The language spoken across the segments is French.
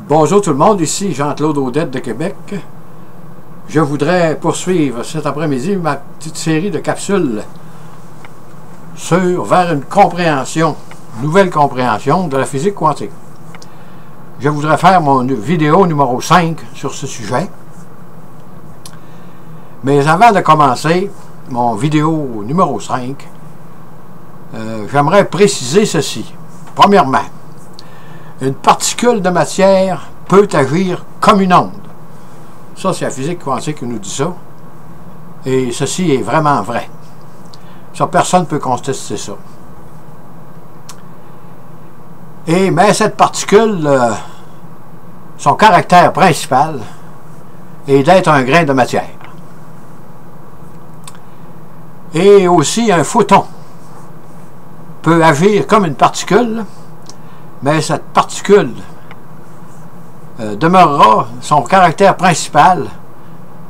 Bonjour tout le monde, ici Jean-Claude Audette de Québec. Je voudrais poursuivre cet après-midi ma petite série de capsules vers une nouvelle compréhension de la physique quantique. Je voudrais faire mon vidéo numéro 5 sur ce sujet. Mais avant de commencer mon vidéo numéro 5, j'aimerais préciser ceci. Premièrement, une particule de matière peut agir comme une onde. Ça, c'est la physique quantique qui nous dit ça. Et ceci est vraiment vrai. Ça, personne ne peut contester ça. Mais cette particule, son caractère principal est d'être un grain de matière. Et aussi, un photon peut agir comme une particule, mais cette particule demeurera, son caractère principal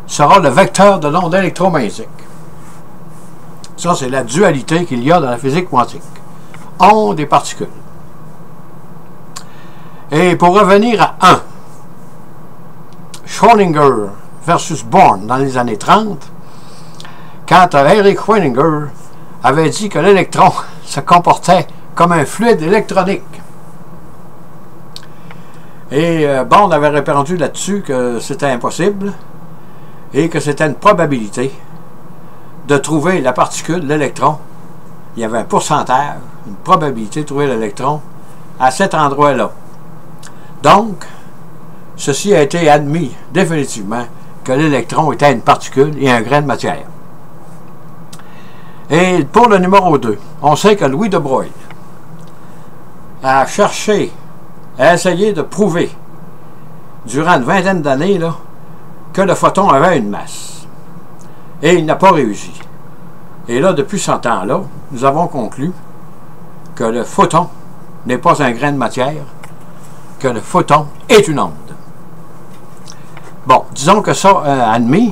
sera le vecteur de l'onde électromagnétique. Ça, c'est la dualité qu'il y a dans la physique quantique. Onde et particules. Et pour revenir à 1, Schrödinger versus Born dans les années 30, quand Erich Schrödinger avait dit que l'électron se comportait comme un fluide électronique. Et Born avait répondu là-dessus que c'était impossible et que c'était une probabilité de trouver la particule, l'électron. Il y avait un pourcentage, une probabilité de trouver l'électron à cet endroit-là. Donc, ceci a été admis définitivement que l'électron était une particule et un grain de matière. Et pour le numéro 2, on sait que Louis de Broglie a cherché, a essayé de prouver durant une vingtaine d'années que le photon avait une masse. Et il n'a pas réussi. Et là, depuis ce temps-là, nous avons conclu que le photon n'est pas un grain de matière, que le photon est une onde. Bon, disons que ça, admis,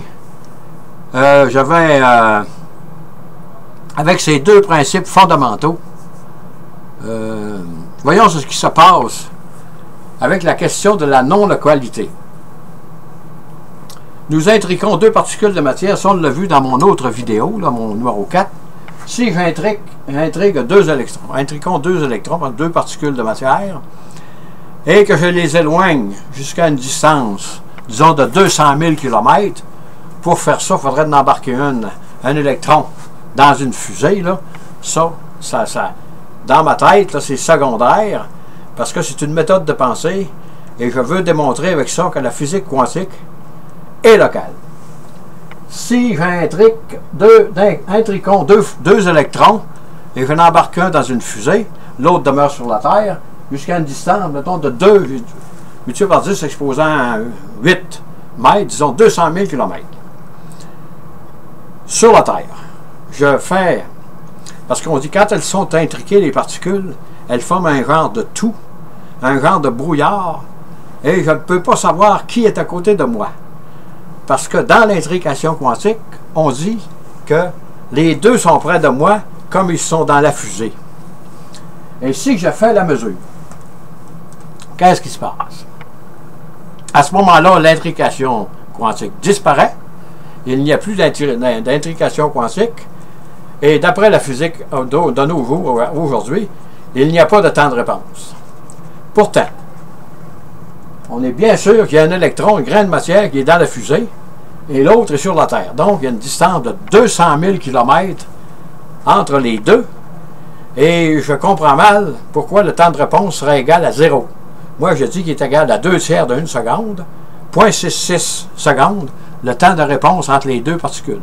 avec ces deux principes fondamentaux, voyons ce qui se passe avec la question de la non-localité. Nous intriquons deux particules de matière, ça on l'a vu dans mon autre vidéo, là, mon numéro 4. Si j'intrigue deux électrons, intriquons deux électrons, deux particules de matière, et que je les éloigne jusqu'à une distance, disons de 200 000 km, pour faire ça, il faudrait en embarquer un électron dans une fusée, là. Ça, dans ma tête, c'est secondaire, parce que c'est une méthode de pensée, et je veux démontrer avec ça que la physique quantique est locale. Si intriquons deux électrons, et je n'embarque un dans une fusée, l'autre demeure sur la Terre, jusqu'à une distance, mettons, de 2 multiplié par 10 exposant à 8 mètres, disons 200 000 km. Sur la Terre, je fais, parce qu'on dit quand elles sont intriquées, les particules, elles forment un genre de tout, un genre de brouillard, et je ne peux pas savoir qui est à côté de moi. Parce que dans l'intrication quantique, on dit que les deux sont près de moi comme ils sont dans la fusée. Et si je fais la mesure, qu'est-ce qui se passe? À ce moment-là, l'intrication quantique disparaît. Il n'y a plus d'intrication quantique. Et d'après la physique de nos jours, aujourd'hui, il n'y a pas de temps de réponse. Pourtant, on est bien sûr qu'il y a un électron, un grain de matière qui est dans la fusée, et l'autre est sur la Terre. Donc, il y a une distance de 200 000 km entre les deux, et je comprends mal pourquoi le temps de réponse serait égal à 0. Moi, je dis qu'il est égal à 2/3 d'une seconde, 0,66 secondes, le temps de réponse entre les deux particules.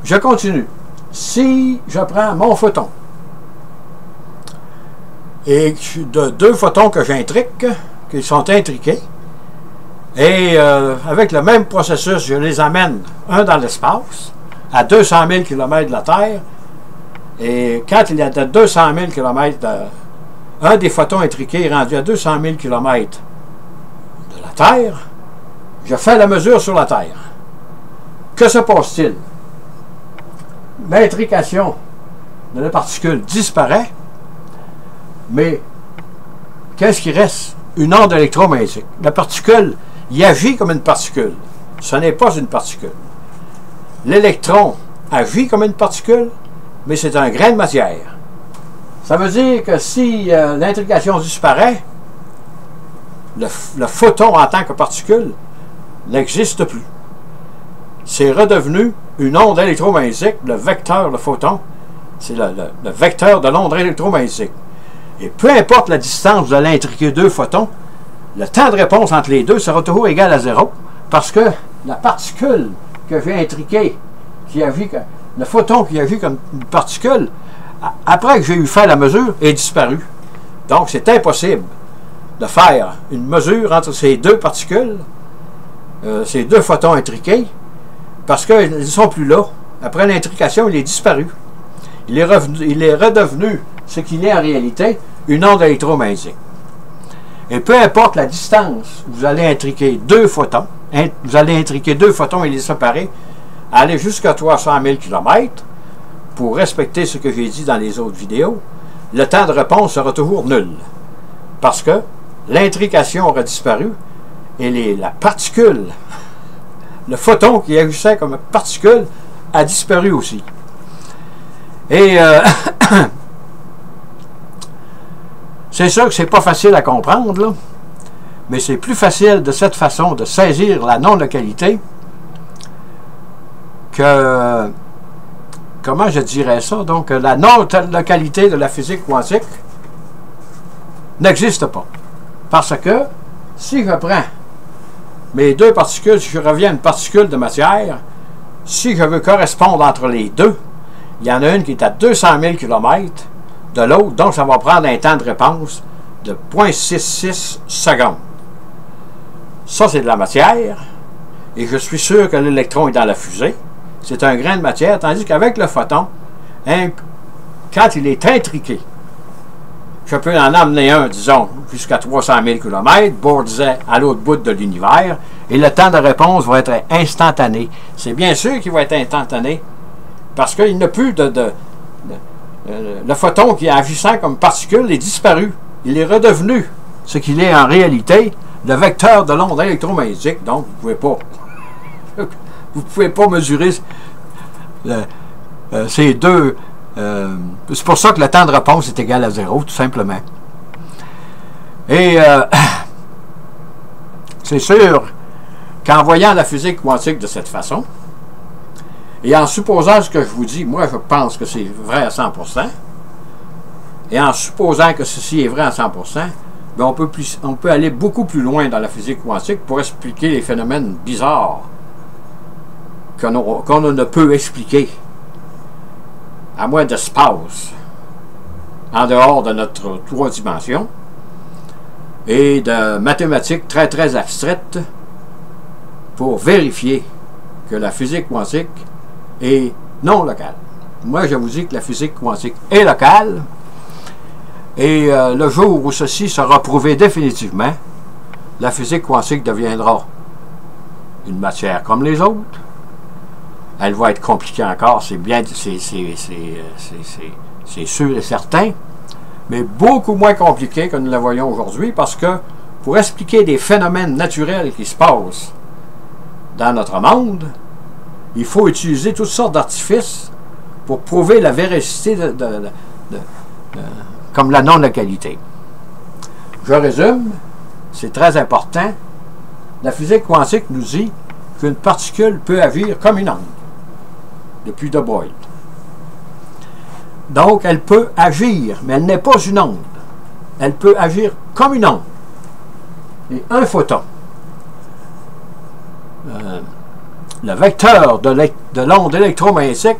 Je continue. Si je prends mon photon, et de deux photons que j'intrique, qui sont intriqués, et avec le même processus, je les amène un dans l'espace, à 200 000 km de la Terre, et quand il y a de 200 000 km, un des photons intriqués est rendu à 200 000 km de la Terre, je fais la mesure sur la Terre. Que se passe-t-il? L'intrication de la particule disparaît, mais qu'est-ce qui reste une onde électromagnétique. La particule, il agit comme une particule. Ce n'est pas une particule. L'électron agit comme une particule, mais c'est un grain de matière. Ça veut dire que si l'intrication disparaît, le photon en tant que particule n'existe plus. C'est redevenu une onde électromagnétique, le vecteur, le photon, c'est le vecteur de l'onde électromagnétique. Et peu importe la distance, vous allez intriquer deux photons, le temps de réponse entre les deux sera toujours égal à 0, parce que la particule que j'ai intriquée, le photon qui agit comme une particule, après que j'ai eu fait la mesure, est disparu. Donc c'est impossible de faire une mesure entre ces deux particules, ces deux photons intriqués, parce qu'ils ne sont plus là. Après l'intrication, il est disparu. Il est redevenu ce qu'il est en réalité, une onde électromagnétique. Et peu importe la distance, vous allez intriquer deux photons, et les séparer, aller jusqu'à 300 000 km, pour respecter ce que j'ai dit dans les autres vidéos, le temps de réponse sera toujours nul. Parce que l'intrication aura disparu et la particule, le photon qui agissait comme particule, a disparu aussi. Et c'est sûr que c'est pas facile à comprendre, là, mais c'est plus facile de cette façon de saisir la non-localité que, comment je dirais ça, donc la non-localité de la physique quantique n'existe pas. Parce que si je prends mes deux particules, si je reviens à une particule de matière, si je veux correspondre entre les deux, il y en a une qui est à 200 000 km de l'autre, donc ça va prendre un temps de réponse de 0,66 secondes. Ça, c'est de la matière, et je suis sûr que l'électron est dans la fusée. C'est un grain de matière, tandis qu'avec le photon, quand il est intriqué, je peux en emmener un, disons, jusqu'à 300 000 km, bordé à l'autre bout de l'univers, et le temps de réponse va être instantané. C'est bien sûr qu'il va être instantané, parce qu'il n'y a plus le photon qui est agissant comme particule est disparu. Il est redevenu ce qu'il est en réalité, le vecteur de l'onde électromagnétique. Donc, vous ne pouvez pas mesurer ces deux. C'est pour ça que le temps de réponse est égal à 0, tout simplement. Et c'est sûr qu'en voyant la physique quantique de cette façon, et en supposant ce que je vous dis, moi je pense que c'est vrai à 100%, et en supposant que ceci est vrai à 100%, bien on peut aller beaucoup plus loin dans la physique quantique pour expliquer les phénomènes bizarres qu'on ne peut expliquer à moins d'espace en dehors de notre 3 dimensions et de mathématiques très très abstraites pour vérifier que la physique quantique est non locale. Moi, je vous dis que la physique quantique est locale et le jour où ceci sera prouvé définitivement, la physique quantique deviendra une matière comme les autres. Elle va être compliquée encore, c'est sûr et certain, mais beaucoup moins compliquée que nous la voyons aujourd'hui, parce que pour expliquer des phénomènes naturels qui se passent dans notre monde, il faut utiliser toutes sortes d'artifices pour prouver la véracité comme la non-localité. Je résume, c'est très important. La physique quantique nous dit qu'une particule peut agir comme une onde, depuis De Broglie. Donc, elle peut agir, mais elle n'est pas une onde. Elle peut agir comme une onde. Et un photon, le vecteur de l'onde électromagnétique,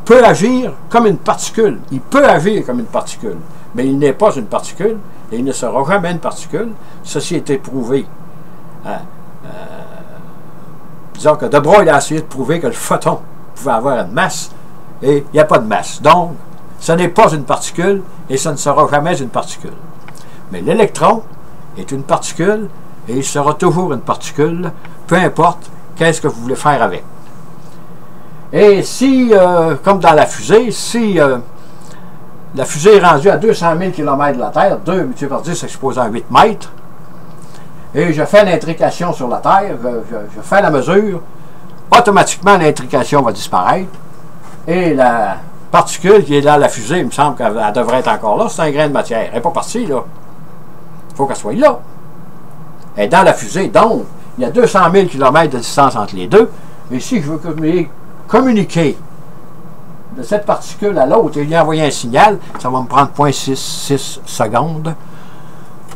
peut agir comme une particule. Il peut agir comme une particule, mais il n'est pas une particule, et il ne sera jamais une particule. Ceci a été prouvé. Disons que De Broglie a essayé de prouver que le photon pouvait avoir une masse, et il n'y a pas de masse. Donc, ce n'est pas une particule, et ce ne sera jamais une particule. Mais l'électron est une particule, et il sera toujours une particule, peu importe qu'est-ce que vous voulez faire avec. Et si, comme dans la fusée, si la fusée est rendue à 200 000 km de la Terre, 2 multiplié par 10 exposé à 8 mètres, et je fais l'intrication sur la Terre, je fais la mesure, automatiquement l'intrication va disparaître, et la particule qui est dans la fusée, il me semble qu'elle devrait être encore là, c'est un grain de matière, elle n'est pas partie là, il faut qu'elle soit là. Elle est dans la fusée, donc il y a 200 000 km de distance entre les deux, et si je veux communiquer de cette particule à l'autre et lui envoyer un signal, ça va me prendre 0,66 secondes,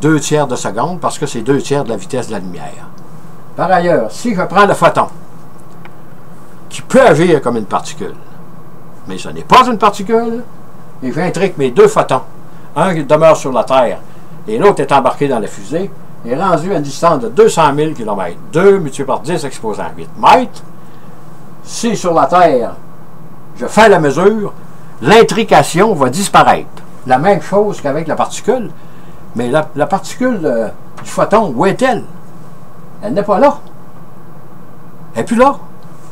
2 tiers de seconde, parce que c'est 2 tiers de la vitesse de la lumière. Par ailleurs, si je prends le photon, qui peut agir comme une particule, mais ce n'est pas une particule, et j'intrique mes 2 photons, un qui demeure sur la Terre et l'autre est embarqué dans la fusée, est rendu à une distance de 200 000 km, 2 multiplié par 10 exposé à 8 mètres. Si sur la Terre, je fais la mesure, l'intrication va disparaître. La même chose qu'avec la particule, mais la particule du photon, où est-elle? Elle n'est pas là. Elle n'est plus là.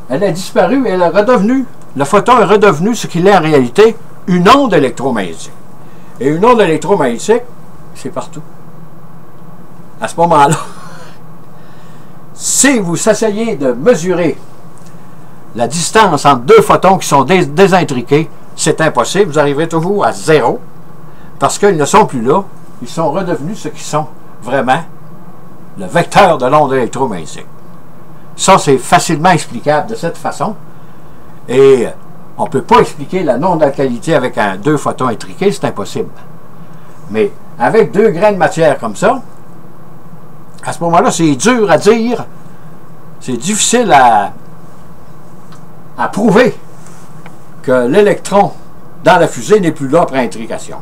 Elle a disparu et elle est redevenue. Le photon est redevenu ce qu'il est en réalité, une onde électromagnétique. Et une onde électromagnétique, c'est partout. À ce moment-là, si vous essayez de mesurer la distance entre 2 photons qui sont désintriqués, c'est impossible. Vous arriverez toujours à 0 parce qu'ils ne sont plus là. Ils sont redevenus ce qu'ils sont vraiment, le vecteur de l'onde électromagnétique. Ça, c'est facilement explicable de cette façon. Et on ne peut pas expliquer la non-alcalité avec 2 photons intriqués, c'est impossible. Mais avec 2 grains de matière comme ça, à ce moment-là, c'est dur à dire, c'est difficile à prouver que l'électron dans la fusée n'est plus là après intrication.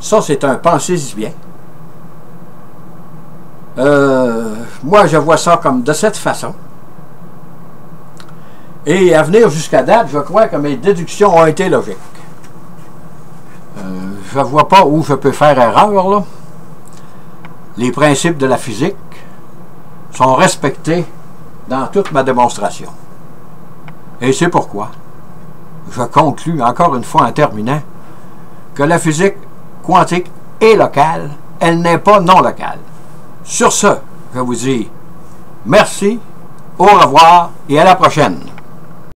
Ça, c'est un pensez-y bien. Moi, je vois ça comme de cette façon. Et à venir jusqu'à date, je crois que mes déductions ont été logiques. Je ne vois pas où je peux faire erreur, là. Les principes de la physique sont respectés dans toute ma démonstration. Et c'est pourquoi je conclus, encore une fois en terminant, que la physique quantique est locale, elle n'est pas non locale. Sur ce, je vous dis merci, au revoir et à la prochaine.